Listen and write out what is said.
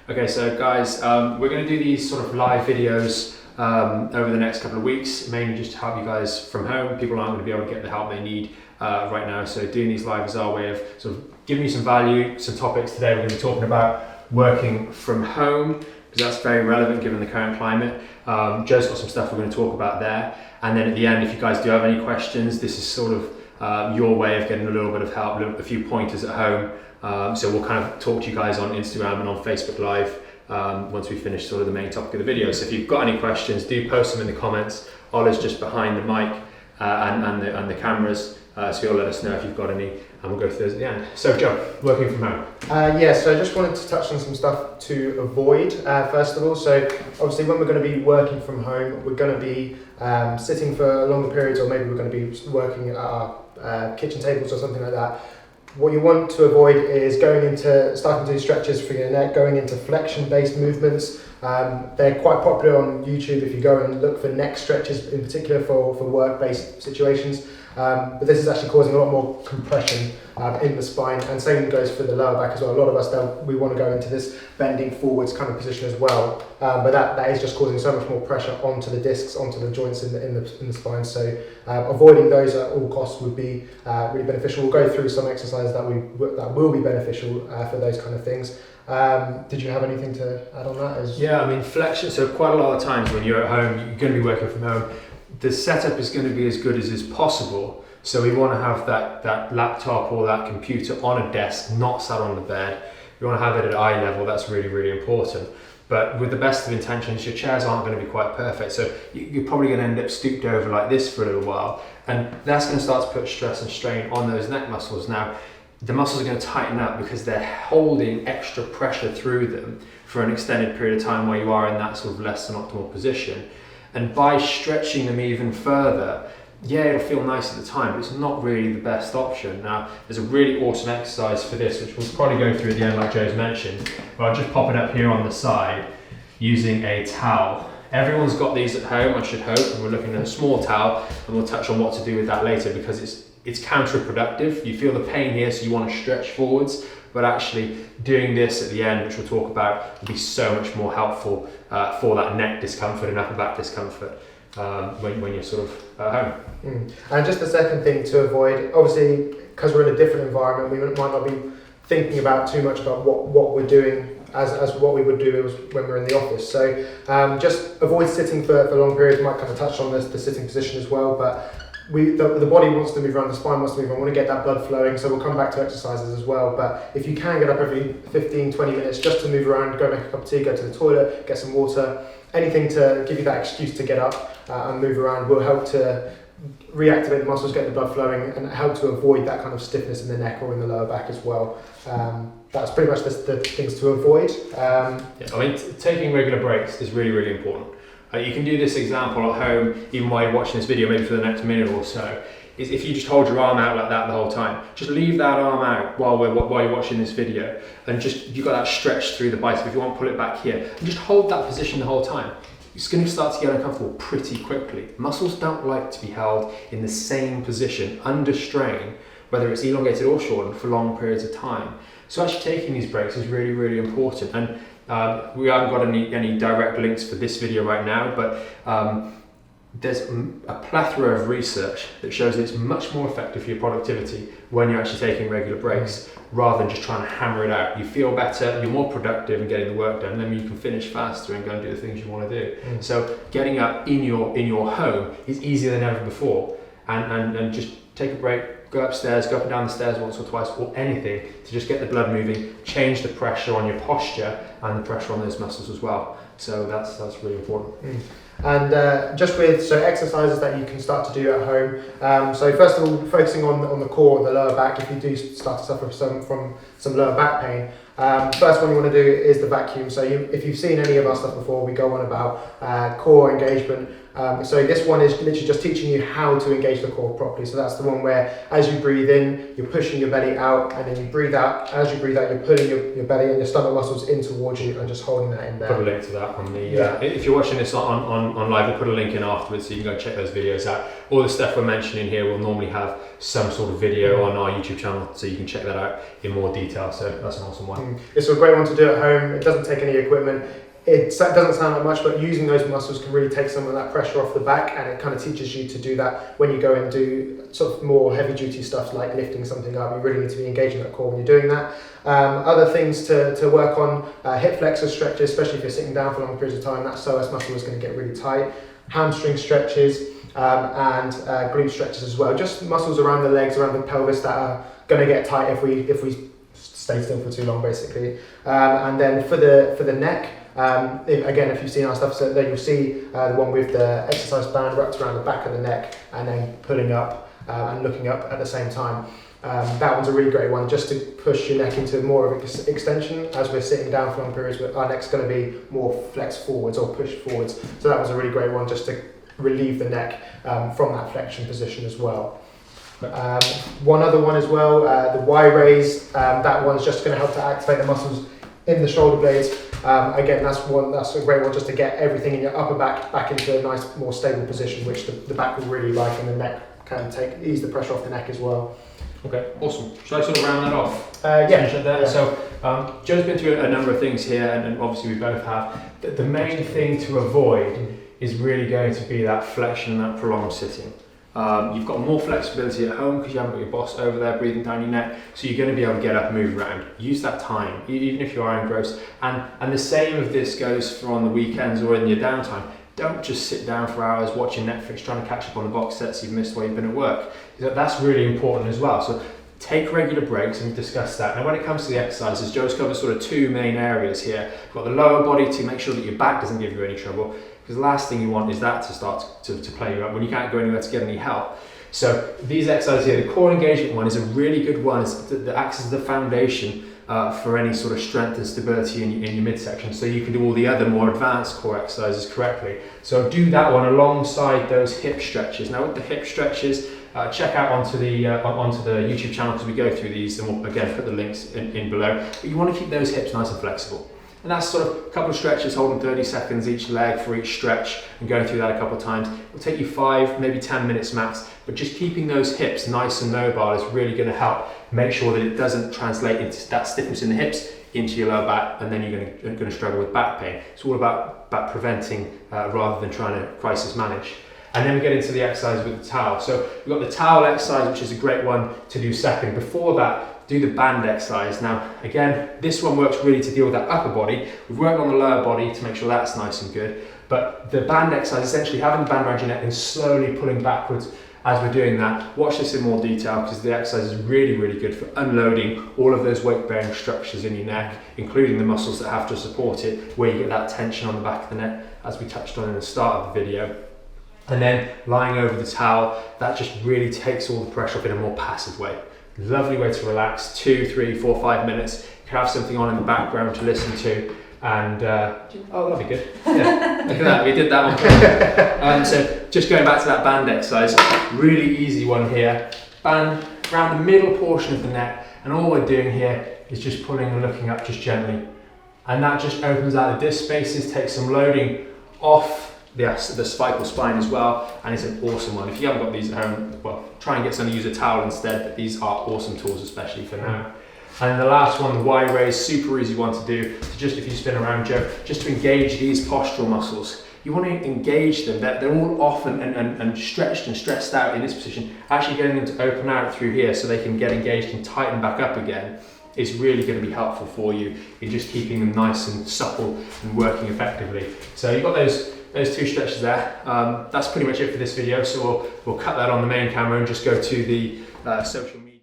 Okay, so guys, we're going to do these sort of live videos over the next couple of weeks, mainly just to help you guys from home. People aren't going to be able to get the help they need right now, so doing these live is our way of sort of giving you some value, some topics. Today we're going to be talking about working from home, because that's very relevant given the current climate. Joe's got some stuff we're going to talk about there, and then at the end, if you guys do have any questions, this is sort of your way of getting a little bit of help, a few pointers at home. So we'll kind of talk to you guys on Instagram and on Facebook Live once we finish sort of the main topic of the video. So if you've got any questions, do post them in the comments. Ola's just behind the mic and the cameras, so you'll let us know if you've got any, and we'll go through those at the end. So Joe, working from home. Yeah, so I just wanted to touch on some stuff to avoid, first of all. So obviously when we're going to be working from home, we're going to be sitting for longer periods, or maybe we're going to be working at our kitchen tables or something like that. What you want to avoid is starting to do stretches for your neck, going into flexion-based movements. They're quite popular on YouTube if you go and look for neck stretches, in particular for work-based situations. But this is actually causing a lot more compression in the spine, and same goes for the lower back as well. A lot of us, we want to go into this bending forwards kind of position as well, but that is just causing so much more pressure onto the discs, onto the joints in the spine. So avoiding those at all costs would be really beneficial. We'll go through some exercises that will be beneficial for those kind of things. Did you have anything to add on that? Yeah, I mean flexion. So quite a lot of times when you're at home, you're going to be working from home. The setup is going to be as good as is possible. So we want to have that laptop or that computer on a desk, not sat on the bed. You want to have it at eye level. That's really, really important. But with the best of intentions, your chairs aren't going to be quite perfect. So you're probably going to end up stooped over like this for a little while. And that's going to start to put stress and strain on those neck muscles. Now, the muscles are going to tighten up because they're holding extra pressure through them for an extended period of time while you are in that sort of less than optimal position. And by stretching them even further, yeah, it'll feel nice at the time, but it's not really the best option. Now, there's a really awesome exercise for this, which we'll probably go through at the end, like Joe's mentioned, but I'll just pop it up here on the side using a towel. Everyone's got these at home, I should hope, and we're looking at a small towel, and we'll touch on what to do with that later, because it's counterproductive. You feel the pain here, so you want to stretch forwards, but actually doing this at the end, which we'll talk about, will be so much more helpful for that neck discomfort and upper back discomfort when you're sort of at home. And just the second thing to avoid, obviously, because we're in a different environment, we might not be thinking about too much about what we're doing as what we would do when we're in the office. So just avoid sitting for long periods. Might kind of touch on the sitting position as well, but the body wants to move around, the spine wants to move around, we want to get that blood flowing, so we'll come back to exercises as well. But if you can get up every 15-20 minutes just to move around, go make a cup of tea, go to the toilet, get some water, anything to give you that excuse to get up and move around will help to reactivate the muscles, get the blood flowing, and help to avoid that kind of stiffness in the neck or in the lower back as well. That's pretty much the things to avoid. I mean, taking regular breaks is really, really important. You can do this example at home, even while you're watching this video, maybe for the next minute or so. Is if you just hold your arm out like that the whole time, just leave that arm out while you're watching this video, and just you've got that stretch through the bicep. If you want, pull it back here, and just hold that position the whole time. It's going to start to get uncomfortable pretty quickly. Muscles don't like to be held in the same position under strain, whether it's elongated or shortened, for long periods of time. So actually taking these breaks is really, really important. And we haven't got any direct links for this video right now, but there's a plethora of research that shows that it's much more effective for your productivity when you're actually taking regular breaks rather than just trying to hammer it out. You feel better, you're more productive in getting the work done, and then you can finish faster and go and do the things you want to do. So getting up in your home is easier than ever before, and just take a break, go upstairs, go up and down the stairs once or twice, or anything to just get the blood moving, change the pressure on your posture and the pressure on those muscles as well. So that's really important. And so exercises that you can start to do at home. So first of all, focusing on the core, the lower back. If you do start to suffer from some lower back pain, first one you want to do is the vacuum. So if you've seen any of our stuff before, we go on about core engagement. So this one is literally just teaching you how to engage the core properly. So that's the one where as you breathe in, you're pushing your belly out, and then you breathe out. As you breathe out, you're pulling your belly and your stomach muscles in towards you and just holding that in there. Put a link to that on the, if you're watching this on live, we'll put a link in afterwards so you can go check those videos out. All the stuff we're mentioning here will normally have some sort of video on our YouTube channel, so you can check that out in more detail. So that's an awesome one. It's a great one to do at home. It doesn't take any equipment. It doesn't sound like much, but using those muscles can really take some of that pressure off the back, and it kind of teaches you to do that when you go and do sort of more heavy duty stuff like lifting something up. You really need to be engaging that core when you're doing that. Other things to work on, hip flexor stretches, especially if you're sitting down for long periods of time. That psoas muscle is going to get really tight. Hamstring stretches and glute stretches as well. Just muscles around the legs, around the pelvis that are going to get tight if we stay still for too long, basically. And then for the neck. Again, if you've seen our stuff, so there you'll see the one with the exercise band wrapped around the back of the neck and then pulling up and looking up at the same time. That one's a really great one, just to push your neck into more of an extension. As we're sitting down for long periods, our neck's going to be more flexed forwards or pushed forwards. So that was a really great one, just to relieve the neck from that flexion position as well. One other one as well, the Y raise. That one's just going to help to activate the muscles in the shoulder blades. Again, that's a great one, just to get everything in your upper back into a nice, more stable position, which the back will really like, and the neck can ease the pressure off the neck as well. Okay, awesome. Should I sort of round that off? Yeah. So Joe's been through a number of things here, and obviously we both have. The main thing to avoid is really going to be that flexion and that prolonged sitting. You've got more flexibility at home because you haven't got your boss over there breathing down your neck, so you're going to be able to get up and move around. Use that time, even if you are engrossed. And the same of this goes for on the weekends or in your downtime. Don't just sit down for hours watching Netflix trying to catch up on the box sets you've missed while you've been at work. That's really important as well. So take regular breaks, and discuss that. Now when it comes to the exercises, Joe's covered sort of two main areas here. You've got the lower body to make sure that your back doesn't give you any trouble, because the last thing you want is that to start to play you up when you can't go anywhere to get any help. So these exercises here, the core engagement one is a really good one. That acts as the foundation for any sort of strength and stability in your midsection, so you can do all the other more advanced core exercises correctly. So do that one alongside those hip stretches. Now with the hip stretches, check out onto the YouTube channel, because we go through these, and we'll again put the links in below. But you want to keep those hips nice and flexible. And that's sort of a couple of stretches, holding 30 seconds each leg for each stretch, and going through that a couple of times. It'll take you 5, maybe 10 minutes max, but just keeping those hips nice and mobile is really going to help make sure that it doesn't translate into that stiffness in the hips into your lower back, and then you're going to struggle with back pain. It's all about preventing rather than trying to crisis manage. And then we get into the exercise with the towel. So we've got the towel exercise, which is a great one to do second. Before that, do the band exercise. Now, again, this one works really to deal with that upper body. We've worked on the lower body to make sure that's nice and good. But the band exercise, essentially having the band around your neck and slowly pulling backwards as we're doing that. Watch this in more detail, because the exercise is really, really good for unloading all of those weight-bearing structures in your neck, including the muscles that have to support it, where you get that tension on the back of the neck, as we touched on in the start of the video. And then lying over the towel, that just really takes all the pressure off in a more passive way. Lovely way to relax, 2, 3, 4, 5 minutes. You can have something on in the background to listen to, and oh, that'll be good. Yeah, look at that, we did that one. So just going back to that band exercise, really easy one here. Band around the middle portion of the neck, and all we're doing here is just pulling and looking up just gently. And that just opens out the disc spaces, takes some loading off the cervical spine as well, and it's an awesome one. If you haven't got these at home, well, try and get someone to use a towel instead, but these are awesome tools, especially for now. And then the last one, the Y raise, super easy one to do. So just if you spin around, Joe, just to engage these postural muscles. You want to engage them. They're all off and stretched and stressed out in this position. Actually getting them to open out through here so they can get engaged and tighten back up again is really going to be helpful for you in just keeping them nice and supple and working effectively. So you've got those 2 stretches there. That's pretty much it for this video, so we'll cut that on the main camera and just go to the social media.